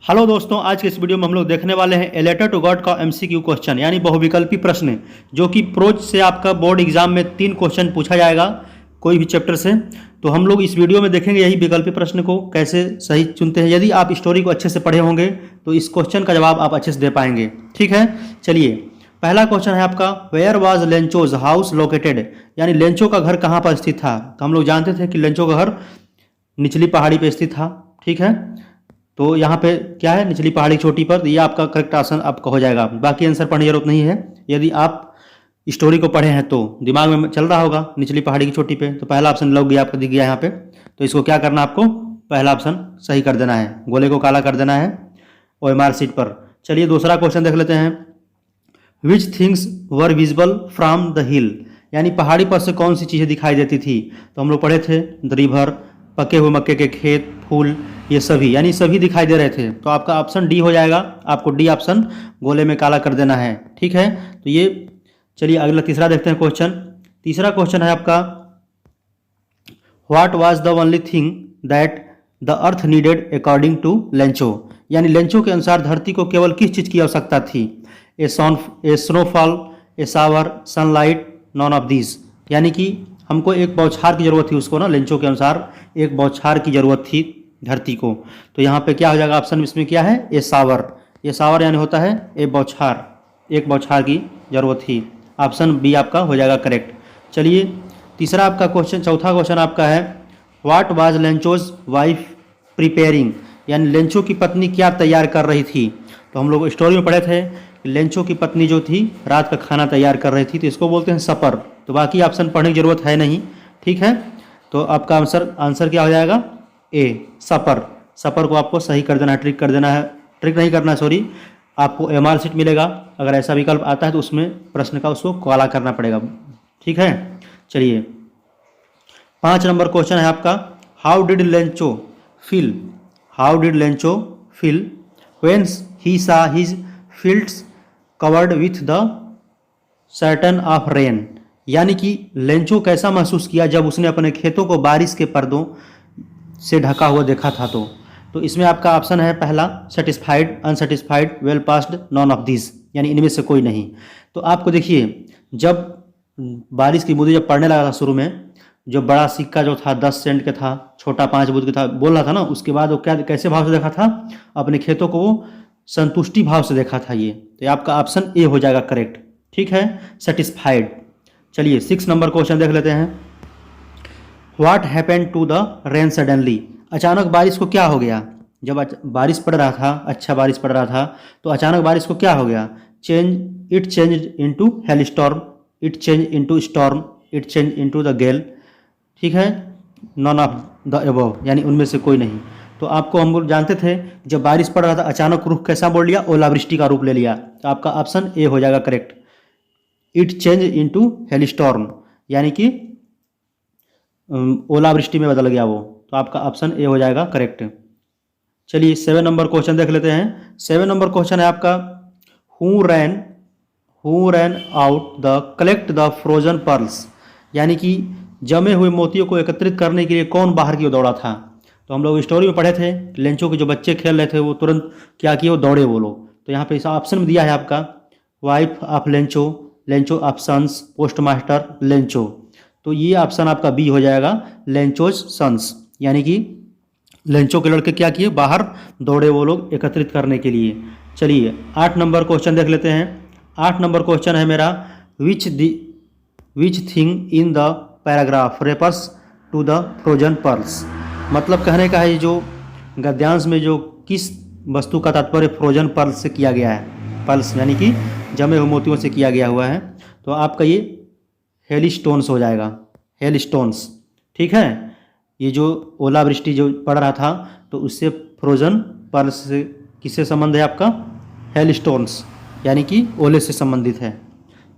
Hello दोस्तों, आज के इस वीडियो में हम लोग देखने वाले हैं ए लेटर टू गॉड का एमसीक्यू क्वेश्चन यानी बहुविकल्पी प्रश्न, जो कि प्रोज से आपका बोर्ड एग्जाम में 3 क्वेश्चन पूछा जाएगा कोई भी चैप्टर से। तो हम लोग इस वीडियो में देखेंगे यही विकल्पी प्रश्न को कैसे सही चुनते हैं। यदि आप स्टोरी को अच्छे से पढ़े होंगे तो इस क्वेश्चन का जवाब आप अच्छे से दे पाएंगे। ठीक है, चलिए पहला क्वेश्चन है आपका, where was Lencho's house located, यानी लेंचो का घर कहाँ पर स्थित था। तो हम लोग जानते थे कि लेंचो का घर निचली पहाड़ी पर स्थित था। ठीक है, तो यहाँ पे क्या है, निचली पहाड़ी चोटी पर। ये आपका करेक्ट आंसर आपका हो जाएगा। बाकी आंसर पढ़ने की जरूरत नहीं है। यदि आप स्टोरी को पढ़े हैं तो दिमाग में चल रहा होगा निचली पहाड़ी की चोटी पे, तो पहला ऑप्शन लग गया आपको, दिख गया यहाँ पे। तो इसको क्या करना, आपको पहला ऑप्शन सही कर देना है, गोले को काला कर देना है OMR शीट पर। चलिए दूसरा क्वेश्चन देख लेते हैं। Which things were visible from the हिल, यानी पहाड़ी पर से कौन सी चीज़ें दिखाई देती थी। तो हम लोग पढ़े थे द रिवर, पके हुए मक्के के खेत, फूल, ये सभी यानी सभी दिखाई दे रहे थे। तो आपका ऑप्शन डी हो जाएगा। आपको डी ऑप्शन गोले में काला कर देना है। ठीक है, तो ये चलिए अगला तीसरा देखते हैं क्वेश्चन। तीसरा क्वेश्चन है आपका, what was the only thing that the earth needed according to Lencho, यानी लेंचो के अनुसार धरती को केवल किस चीज़ की आवश्यकता थी। A snowfall, a shower, sunlight, none of these, यानी कि हमको एक बौछार की ज़रूरत थी उसको ना, लेंचो के अनुसार एक बौछार की ज़रूरत थी धरती को। तो यहाँ पे क्या हो जाएगा, ऑप्शन इसमें क्या है, ए शावर। ये शावर यानी होता है ए बौछार, एक बौछार की ज़रूरत थी। ऑप्शन बी आपका हो जाएगा करेक्ट। चलिए तीसरा आपका क्वेश्चन, चौथा क्वेश्चन आपका है, what was Lencho's wife preparing, यानी लेंचो की पत्नी क्या तैयार कर रही थी। तो हम लोग स्टोरी में पढ़े थे कि लेंचो की पत्नी जो थी रात का खाना तैयार कर रही थी, तो इसको बोलते हैं सपर। तो बाकी ऑप्शन पढ़ने की जरूरत है नहीं। ठीक है, तो आपका आंसर क्या हो जाएगा, ए सपर। सपर को आपको सही कर देना है, ट्रिक कर देना है, ट्रिक नहीं करना सॉरी, आपको MR शीट मिलेगा। अगर ऐसा विकल्प आता है तो उसमें प्रश्न का उसको काला करना पड़ेगा। ठीक है, चलिए 5 नंबर क्वेश्चन है आपका, how did Lencho feel, how did Lencho feel when he सा his fields covered with the certain of rain, यानी कि लेंचो कैसा महसूस किया जब उसने अपने खेतों को बारिश के पर्दों से ढका हुआ देखा था। तो इसमें आपका ऑप्शन है पहला, satisfied, unsatisfied, well passed, none of this, यानी इनमें से कोई नहीं। तो आपको देखिए, जब बारिश की बूंदें जब पड़ने लगा था शुरू में, जो बड़ा सिक्का जो था 10 सेंट का था, छोटा 5 बूंद का था, बोल रहा था ना, उसके बाद वो क्या कैसे भाव से देखा था, अपने खेतों को वो संतुष्टि भाव से देखा था ये। तो आपका ऑप्शन ए हो जाएगा करेक्ट। ठीक है, सेटिस्फाइड। चलिए 6 नंबर क्वेश्चन देख लेते हैं, what happened to the rain suddenly, अचानक बारिश को क्या हो गया। जब बारिश पड़ रहा था, अच्छा बारिश पड़ रहा था, तो अचानक बारिश को क्या हो गया, it change into hail storm, it change into storm, it change into the gale. ठीक है, नॉन ऑफ द अबव, यानी उनमें से कोई नहीं। तो आपको हम लोग जानते थे जब बारिश पड़ रहा था अचानक रुख कैसा बोल लिया, ओलावृष्टि का रूप ले लिया। तो आपका ऑप्शन ए हो जाएगा correct, it change into hail storm, यानी कि ओलावृष्टि में बदल गया वो। तो आपका ऑप्शन ए हो जाएगा करेक्ट। चलिए 7 नंबर क्वेश्चन देख लेते हैं। 7 नंबर क्वेश्चन है आपका, who ran out the collect the frozen pearls, यानी कि जमे हुए मोतियों को एकत्रित करने के लिए कौन बाहर की ओर दौड़ा था। तो हम लोग स्टोरी में पढ़े थे, लेंचो के जो बच्चे खेल रहे थे वो तुरंत क्या किए, वो दौड़े वो लोग। तो यहाँ पे इस ऑप्शन में दिया है आपका, wife of Lencho, Lencho of sons, post master Lencho. तो ये ऑप्शन आपका बी हो जाएगा, लेंचोज सन्स, यानी कि लेंचो के लड़के क्या किए, बाहर दौड़े वो लोग एकत्रित करने के लिए। चलिए 8 नंबर क्वेश्चन देख लेते हैं। 8 नंबर क्वेश्चन है मेरा, which thing in the paragraph refers to the frozen pearls, मतलब कहने का है जो गद्यांश में जो किस वस्तु का तात्पर्य फ्रोजन पर्ल्स से किया गया है, पर्ल्स यानी कि जमे हुए मोतियों से किया गया हुआ है। तो आपका ये हेल स्टोन्स हो जाएगा, हेल स्टोन्स। ठीक है, ये जो ओलावृष्टि जो पड़ रहा था तो उससे फ्रोजन पर्ल्स से किससे संबंध है आपका, हेल स्टोन्स, यानी कि ओले से संबंधित है।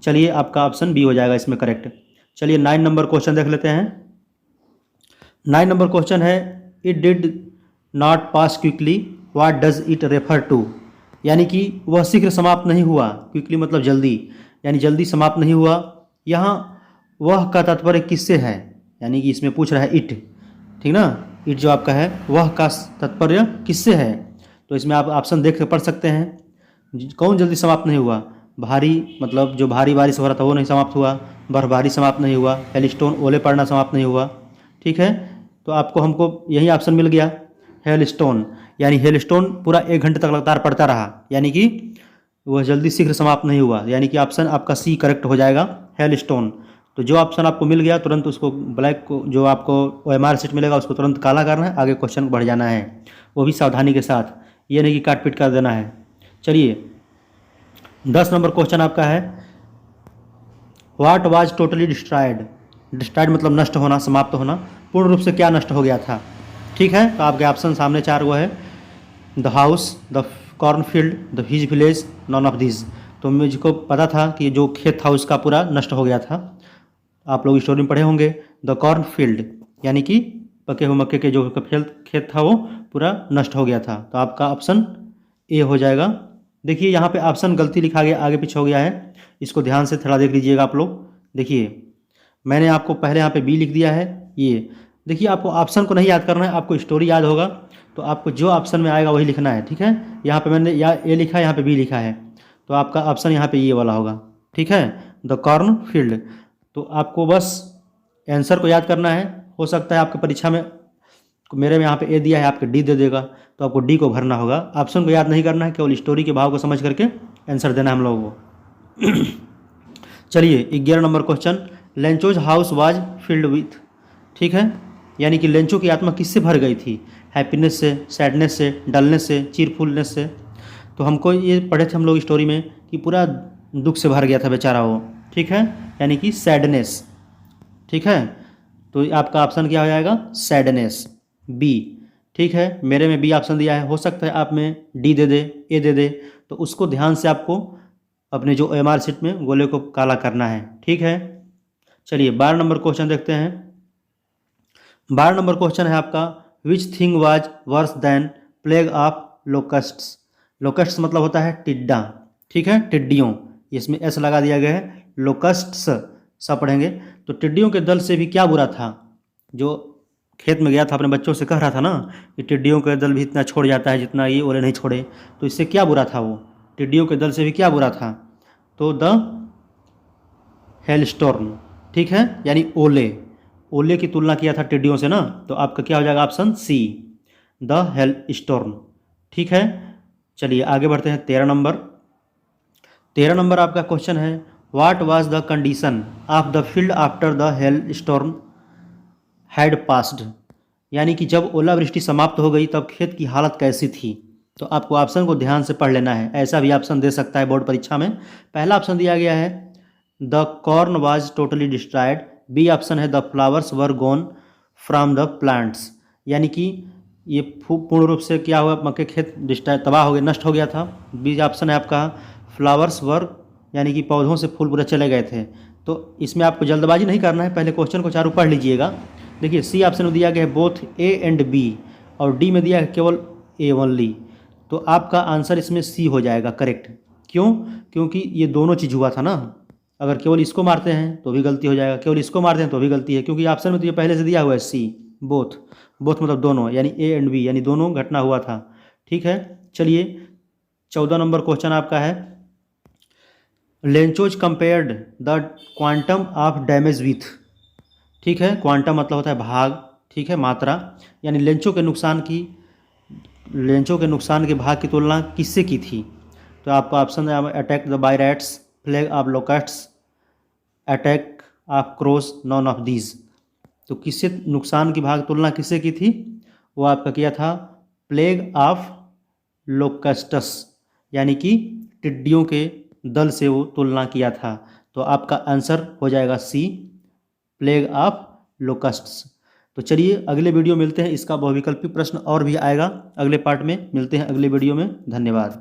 चलिए आपका ऑप्शन बी हो जाएगा इसमें करेक्ट। चलिए 9 नंबर क्वेश्चन देख लेते हैं। 9 नंबर क्वेश्चन है, it did not pass quickly, what does it refer to, यानी कि वह शीघ्र समाप्त नहीं हुआ, क्विकली मतलब जल्दी, यानी जल्दी समाप्त नहीं हुआ। यहाँ वह का तात्पर्य किससे है, यानी कि इसमें पूछ रहा है इट, ठीक ना, इट जो आपका है वह का तात्पर्य किससे है। तो इसमें आप ऑप्शन देख के पढ़ सकते हैं। कौन जल्दी समाप्त नहीं हुआ? भारी मतलब जो भारी बारिश हो रहा था वो नहीं समाप्त हुआ, बर्फबारी समाप्त नहीं हुआ, हेलस्टोन ओले पड़ना समाप्त नहीं हुआ। ठीक है, तो आपको हमको यही ऑप्शन मिल गया, हेलस्टोन। यानी हेलस्टोन पूरा 1 घंटे तक लगातार पड़ता रहा, यानी कि वह जल्दी शीघ्र समाप्त नहीं हुआ, यानी कि ऑप्शन आपका सी करेक्ट हो जाएगा, हेलस्टोन। तो जो ऑप्शन आपको मिल गया तुरंत उसको ब्लैक को, जो आपको OMR शीट मिलेगा उसको तुरंत काला करना है, आगे क्वेश्चन बढ़ जाना है, वो भी सावधानी के साथ, ये नहीं कि काट पीट कर देना है। चलिए 10 नंबर क्वेश्चन आपका है, what was totally destroyed. Destroyed मतलब नष्ट होना, समाप्त होना। पूर्ण रूप से क्या नष्ट हो गया था? ठीक है, तो आपके ऑप्शन सामने 4 वो है, the house, the cornfield, the his village, none of this. तो मुझको पता था कि जो खेत था उसका पूरा नष्ट हो गया था, आप लोग स्टोरी में पढ़े होंगे। द कॉर्नफील्ड यानी कि पके हुए मक्के के जो खेत था वो पूरा नष्ट हो गया था, तो आपका ऑप्शन ए हो जाएगा। देखिए यहाँ पे ऑप्शन गलती लिखा गया, आगे पीछे हो गया है, इसको ध्यान से थोड़ा देख लीजिएगा आप लोग। देखिए मैंने आपको पहले यहाँ पे बी लिख दिया है, ये देखिए आपको ऑप्शन को नहीं याद करना है, आपको स्टोरी याद होगा, तो आपको जो ऑप्शन में आएगा वही लिखना है। ठीक है, यहाँ पे मैंने या ए लिखा है, यहाँ पे बी लिखा है, तो आपका ऑप्शन यहाँ पे ये वाला होगा। ठीक है, द कॉर्न फील्ड। तो आपको बस आंसर को याद करना है, हो सकता है आपके परीक्षा में, मेरे में यहाँ पे ए दिया है, आपके डी दे देगा, तो आपको डी को भरना होगा, ऑप्शन को याद नहीं करना है, केवल स्टोरी के भाव को समझ करके आंसर देना है हम लोगों को। चलिए 11 number question, Lencho's house was filled with. ठीक है, यानी कि लेंचो की आत्मा किससे भर गई थी? हैप्पीनेस से, सैडनेस से, डलनेस से, चीरफुलनेस से। तो हमको ये पढ़े थे हम लोग स्टोरी में कि पूरा दुख से भर गया था बेचारा वो। ठीक है, यानी कि सैडनेस। ठीक है, तो आपका ऑप्शन क्या हो जाएगा? Sadness, B. ठीक है, मेरे में बी ऑप्शन दिया है, हो सकता है आप में डी दे दे, ए दे दे, तो उसको ध्यान से आपको अपने जो OMR शीट में गोले को काला करना है। ठीक है, चलिए 12 नंबर क्वेश्चन देखते हैं। 12 नंबर क्वेश्चन है आपका, which thing was worse than plague of locusts. Locusts मतलब होता है टिड्डा। ठीक है, टिड्डियों, इसमें एस लगा दिया गया है, लोकस्ट्स सब पढ़ेंगे। तो टिड्डियों के दल से भी क्या बुरा था? जो खेत में गया था अपने बच्चों से कह रहा था ना कि टिड्डियों के दल भी इतना छोड़ जाता है जितना ये ओले नहीं छोड़े, तो इससे क्या बुरा था? वो टिड्डियों के दल से भी क्या बुरा था? तो द हेलस्टॉर्म। ठीक है, यानी ओले, ओले की तुलना किया था टिड्डियों से ना, तो आपका क्या हो जाएगा? Option C, the hailstorm. ठीक है, चलिए आगे बढ़ते हैं 13 नंबर। 13 नंबर आपका क्वेश्चन है, what was the condition of the field after the hailstorm had passed. यानी कि जब ओलावृष्टि समाप्त हो गई तब खेत की हालत कैसी थी? तो आपको ऑप्शन को ध्यान से पढ़ लेना है, ऐसा भी ऑप्शन दे सकता है बोर्ड परीक्षा में। पहला ऑप्शन दिया गया है the corn was totally destroyed, B option है the flowers were gone from the plants. यानी कि ये पूर्ण रूप से क्या हुआ, मक्के खेत डिस्ट्रॉय तबाह हो गया, नष्ट हो गया था। बी ऑप्शन है आपका फ्लावर्स वर, यानी कि पौधों से फूल पूरे चले गए थे। तो इसमें आपको जल्दबाजी नहीं करना है, पहले क्वेश्चन को चारों पढ़ लीजिएगा। देखिए सी ऑप्शन में दिया गया है बोथ ए एंड बी, और डी में दिया है केवल ए ओनली, तो आपका आंसर इसमें सी हो जाएगा करेक्ट। क्यों? क्योंकि ये दोनों चीज़ हुआ था ना, अगर केवल इसको मारते हैं तो भी गलती हो जाएगा, केवल इसको मारते हैं तो भी गलती है, क्योंकि ऑप्शन में तो ये पहले से दिया हुआ है सी, बोथ। बोथ मतलब दोनों, यानी ए एंड बी, यानी दोनों घटना हुआ था। ठीक है, चलिए 14 नंबर क्वेश्चन आपका है, Lencho's compared the quantum of damage with. ठीक है, क्वांटम मतलब होता है भाग, ठीक है, मात्रा, यानी लेंचों के नुकसान के भाग की तुलना किससे की थी? तो आपका ऑप्शन है attack the by rats, plague of locusts, attack of crows, none of these. तो किससे नुकसान की भाग तुलना किससे की थी? वो आपका किया था प्लेग ऑफ लोकस्टस, यानी कि टिड्डियों के दल से वो तुलना किया था। तो आपका आंसर हो जाएगा सी, प्लेग ऑफ लोकस्ट्स। तो चलिए अगले वीडियो मिलते हैं, इसका बहुविकल्पी प्रश्न और भी आएगा अगले पार्ट में, मिलते हैं अगले वीडियो में, धन्यवाद।